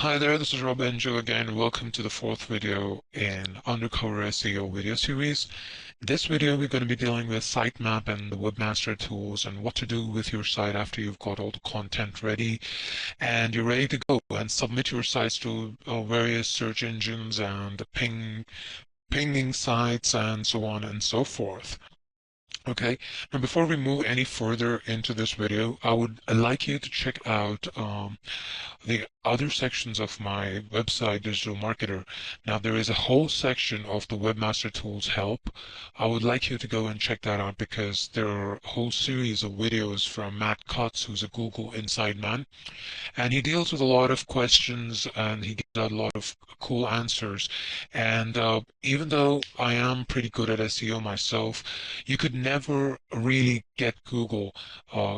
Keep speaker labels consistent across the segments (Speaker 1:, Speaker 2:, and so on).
Speaker 1: Hi there, this is Rob Angel again. Welcome to the fourth video in Undercover SEO video series. In this video, we're going to be dealing with sitemap and the Webmaster tools and what to do with your site after you've got all the content ready and you're ready to go and submit your sites to various search engines and pinging sites and so on and so forth. Okay, now before we move any further into this video, I would like you to check out the other sections of my website, Digital Marketer. Now, there is a whole section of the Webmaster Tools help. I would like you to go and check that out because there are a whole series of videos from Matt Cutts, who's a Google Inside Man, and he deals with a lot of questions and he gives out a lot of cool answers. And even though I am pretty good at SEO myself, you could never really get Google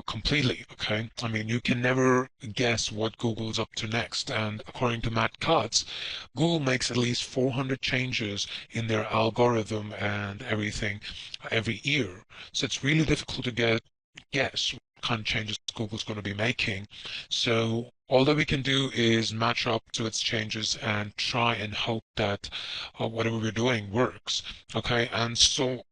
Speaker 1: completely. Okay, I mean, you can never guess what Google's up to next. And according to Matt Cutts, Google makes at least 400 changes in their algorithm and everything every year. So it's really difficult to guess what kind of changes Google's going to be making. So all that we can do is match up to its changes and try and hope that whatever we're doing works. Okay, and so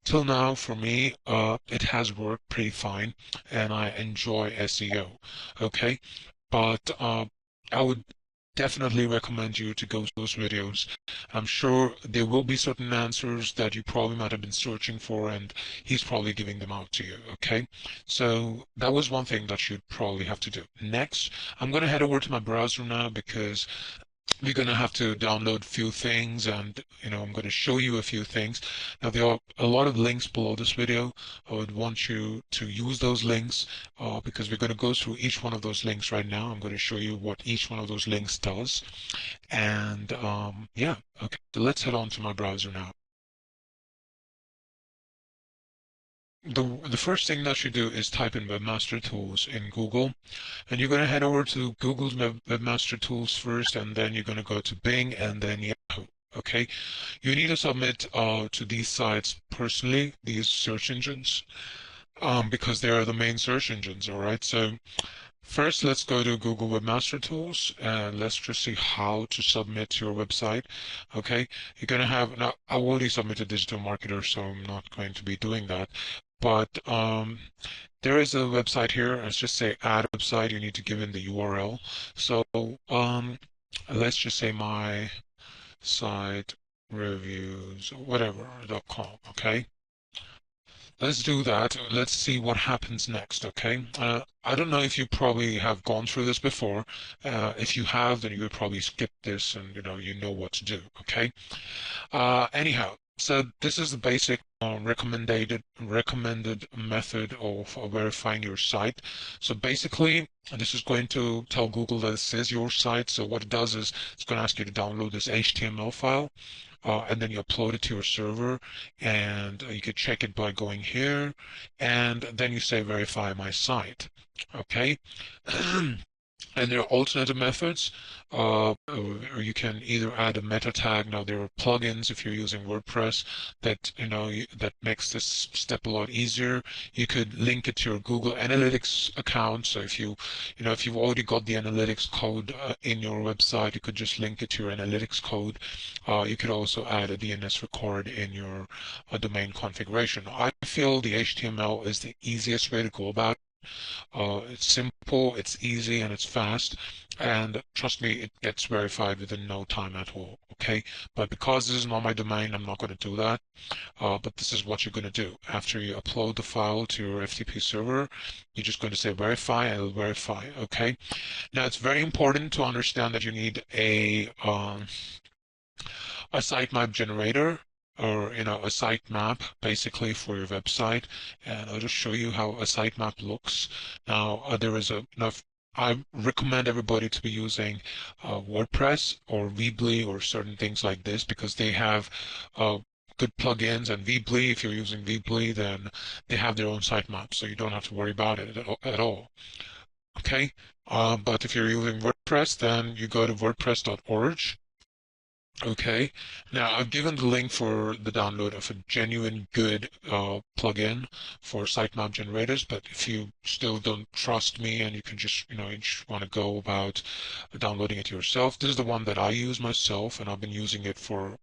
Speaker 1: till now, for me, it has worked pretty fine, and I enjoy SEO. Okay, but I would definitely recommend you to go to those videos. I'm sure there will be certain answers that you probably might have been searching for, and he's probably giving them out to you. Okay, so that was one thing that you'd probably have to do. Next, I'm going to head over to my browser now because we're going to have to download a few things and I'm going to show you a few things. Now there are a lot of links below this video. I would want you to use those links because we're going to go through each one of those links right now. I'm going to show you what each one of those links does, and yeah, okay, so let's head on to my browser now. The first thing that you do is type in Webmaster Tools in Google, and you're going to head over to Google's Webmaster Tools first, and then you're going to go to Bing and then Yahoo. Okay, you need to submit to these sites personally, these search engines, because they are the main search engines. All right, so first let's go to Google Webmaster Tools and let's just see how to submit your website. Okay, you're going to have, now I already submitted Digital Marketer, so I'm not going to be doing that. But there is a website here. Let's just say add a website. You need to give in the URL. So let's just say my site reviews, whatever.com. Okay. Let's do that. Let's see what happens next, okay? I don't know if you probably have gone through this before. If you have, then you would probably skip this and you know what to do, okay? Anyhow, so this is the basic recommended method of verifying your site. So basically, this is going to tell Google that this is your site. So what it does is it's going to ask you to download this HTML file. And then you upload it to your server, and you could check it by going here, and then you say verify my site. Okay. And there are alternative methods, or you can either add a meta tag. Now there are plugins if you're using WordPress that that makes this step a lot easier. You could link it to your Google Analytics account. So if if you've already got the analytics code in your website, you could just link it to your analytics code. You could also add a DNS record in your domain configuration. I feel the HTML is the easiest way to go about it. It's simple, it's easy, and it's fast. And trust me, it gets verified within no time at all. Okay, but because this is not my domain, I'm not going to do that. But this is what you're going to do. After you upload the file to your FTP server, you're just going to say verify, and it'll verify. Okay. Now it's very important to understand that you need a sitemap generator, or a sitemap basically for your website, and I'll just show you how a sitemap looks. Now there is I recommend everybody to be using WordPress or Weebly or certain things like this because they have good plugins. And Weebly, if you're using Weebly, then they have their own sitemap, so you don't have to worry about it at all. Okay, but if you're using WordPress, then you go to wordpress.org. Okay, now I've given the link for the download of a genuine good plugin for sitemap generators, but if you still don't trust me and you can just, you just want to go about downloading it yourself, this is the one that I use myself, and I've been using it for,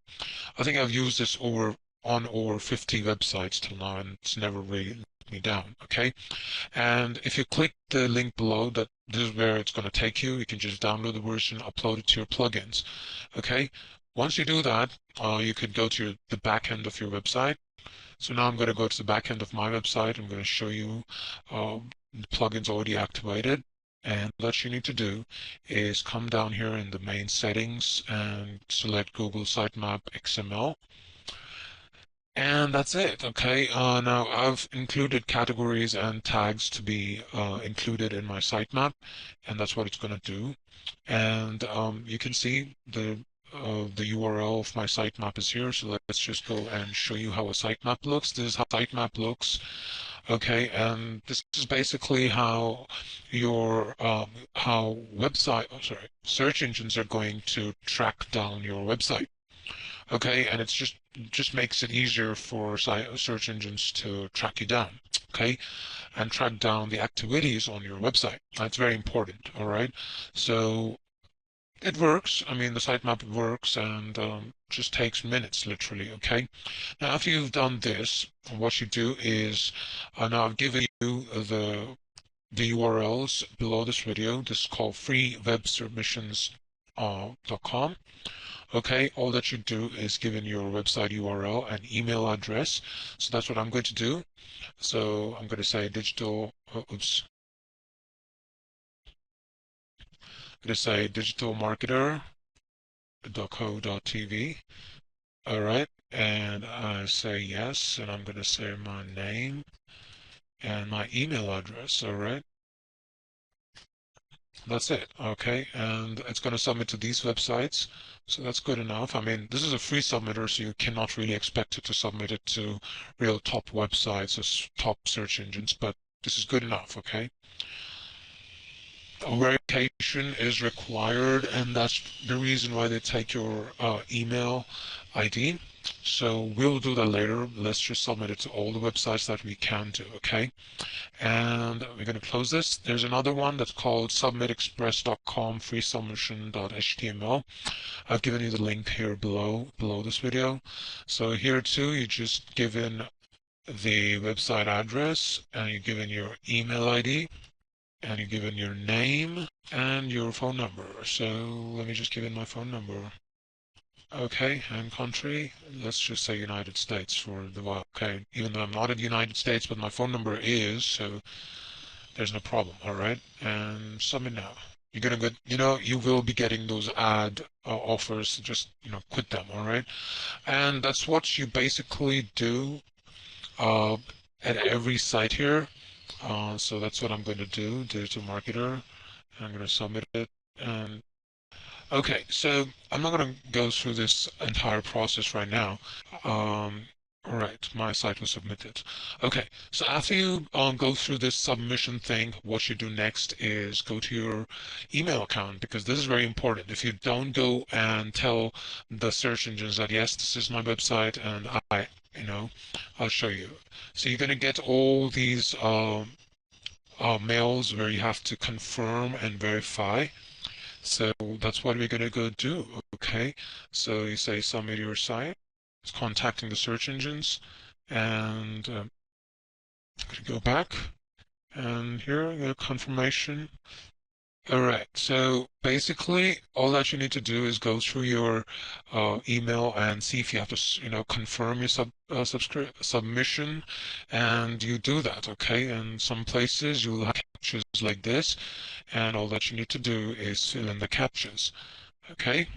Speaker 1: I think I've used this over 50 websites till now, and it's never really let me down. Okay, and if you click the link below, that this is where it's going to take you. You can just download the version, upload it to your plugins. Okay. Once you do that, you could go to the back end of your website. So now I'm going to go to the back end of my website. I'm going to show you the plugins already activated. And what you need to do is come down here in the main settings and select Google Sitemap XML. And that's it. Okay. Now I've included categories and tags to be included in my sitemap, and that's what it's going to do. And you can see the URL of my sitemap is here. So let's just go and show you how a sitemap looks. This is how sitemap looks. Okay, and this is basically how your how search engines are going to track down your website. Okay, and just makes it easier for search engines to track you down. Okay, and track down the activities on your website. That's very important. All right, so it works. I mean, the sitemap works, and just takes minutes, literally. Okay, now after you've done this, what you do is now I've given you the URLs below this video. This is called freewebsubmissions.com. Okay, all that you do is give in your website URL and email address. So that's what I'm going to do. So I'm going to say digitalmarketer.co.tv. All right, and I say yes, and I'm going to say my name and my email address. All right. That's it, okay? And it's going to submit to these websites, so that's good enough. I mean, this is a free submitter, so you cannot really expect it to submit it to real top websites or top search engines, but this is good enough, okay? A verification is required, and that's the reason why they take your email ID. So we'll do that later. Let's just submit it to all the websites that we can do, okay? And we're going to close this. There's another one that's called submitexpress.com free submission.html. I've given you the link here below this video. So here too, you just give in the website address, and you give in your email ID, and you give in your name and your phone number. So let me just give in my phone number. Okay, and country, let's just say United States for the while. Okay, even though I'm not in the United States, but my phone number is, so there's no problem. All right, and submit now. You're gonna get, you will be getting those ad offers. Just, quit them. All right, and that's what you basically do uh, at every site here. So that's what I'm going to do, digital marketer. I'm going to submit it, and okay, so I'm not going to go through this entire process right now. Um, all right, my site was submitted. Okay, so after you go through this submission thing, what you do next is go to your email account, because this is very important. If you don't go and tell the search engines that, yes, this is my website and I'll show you. So you're going to get all these mails where you have to confirm and verify. So that's what we're going to go do, okay? So you say submit your site. It's contacting the search engines, and I'm going to go back, and here we go, confirmation. All right, so basically all that you need to do is go through your email and see if you have to, confirm your submission, and you do that, okay? And some places you'll have captures like this, and all that you need to do is fill in the captures, okay?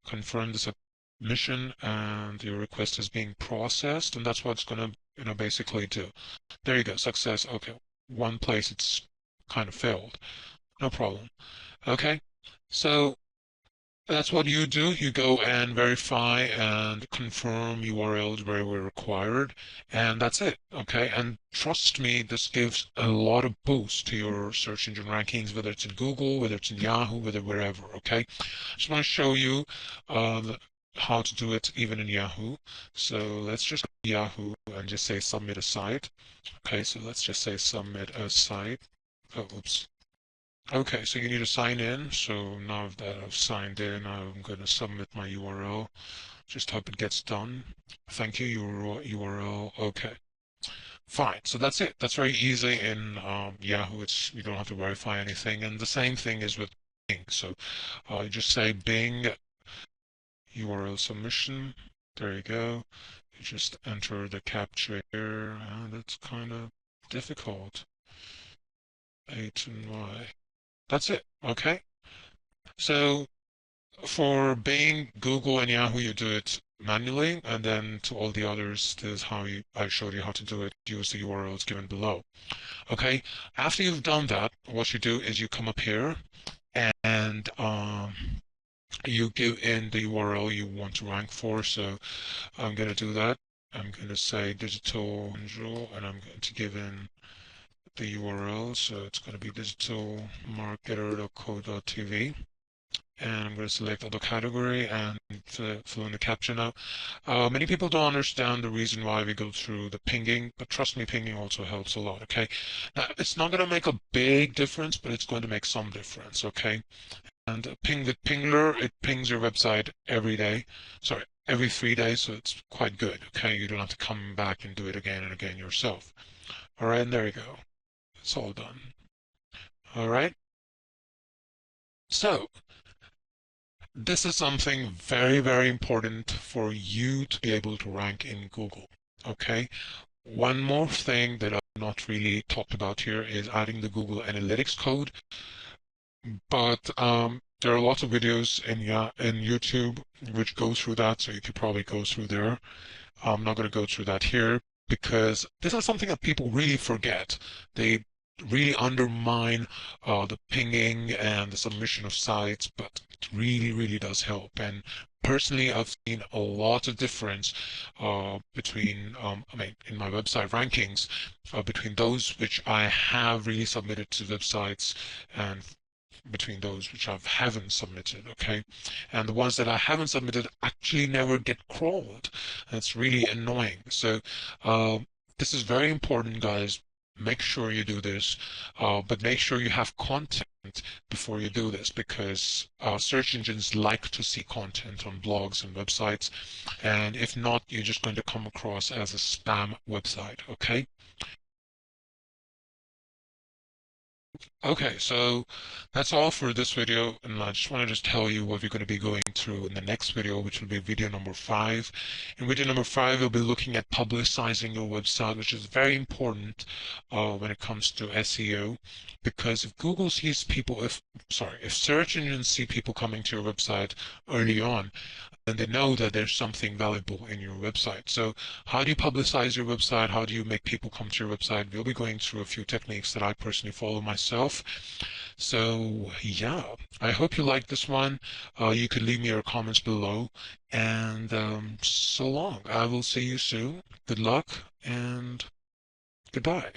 Speaker 1: Confirm the submission, and your request is being processed, and that's what it's going to, basically do. There you go, success. Okay, one place it's kind of failed. No problem. Okay, so that's what you do. You go and verify and confirm URLs where we're required, and that's it. Okay, and trust me, this gives a lot of boost to your search engine rankings, whether it's in Google, whether it's in Yahoo, whether wherever. Okay, just want to show you how to do it even in Yahoo. So let's just go to Yahoo and just say submit a site. Okay, so let's just say submit a site. Oh, oops. Okay, so you need to sign in. So now that I've signed in, I'm going to submit my URL. Just hope it gets done. Thank you, URL. Okay, fine. So that's it. That's very easy in Yahoo. It's you don't have to verify anything. And the same thing is with Bing. So you just say Bing URL submission. There you go. You just enter the captcha here, and it's kind of difficult. H and Y. That's it. Okay. So for Bing, Google, and Yahoo, you do it manually, and then to all the others, this is how I showed you how to do it. Use the URLs given below. Okay. After you've done that, what you do is you come up here and you give in the URL you want to rank for. So I'm going to do that. I'm going to say digital and I'm going to give in the URL. So it's going to be digitalmarketer.co.tv. And I'm going to select other category and fill in the caption now. Many people don't understand the reason why we go through the pinging, but trust me, pinging also helps a lot, okay? Now, it's not going to make a big difference, but it's going to make some difference, okay? And ping with Pingler, it pings your website every day. Sorry, every 3 days, so it's quite good, okay? You don't have to come back and do it again and again yourself. All right, and there you go. It's all done. All right. So this is something very, very important for you to be able to rank in Google. Okay. One more thing that I've not really talked about here is adding the Google Analytics code. But there are lots of videos in YouTube which go through that, so you could probably go through there. I'm not going to go through that here because this is something that people really forget. They really undermine the pinging and the submission of sites, but it really, really does help. And personally, I've seen a lot of difference in my website rankings between those which I have really submitted to websites and between those which I haven't submitted, okay? And the ones that I haven't submitted actually never get crawled. That's really annoying. So this is very important, guys. Make sure you do this, but make sure you have content before you do this because search engines like to see content on blogs and websites. And if not, you're just going to come across as a spam website, okay? Okay, so that's all for this video, and I just want to tell you what we're going to be going through in the next video, which will be video number 5. In video number 5, we'll be looking at publicizing your website, which is very important when it comes to SEO, because if Google sees people, if search engines see people coming to your website early on, then they know that there's something valuable in your website. So how do you publicize your website? How do you make people come to your website? We'll be going through a few techniques that I personally follow myself. So yeah, I hope you liked this one. You could leave me your comments below. And so long. I will see you soon. Good luck and goodbye.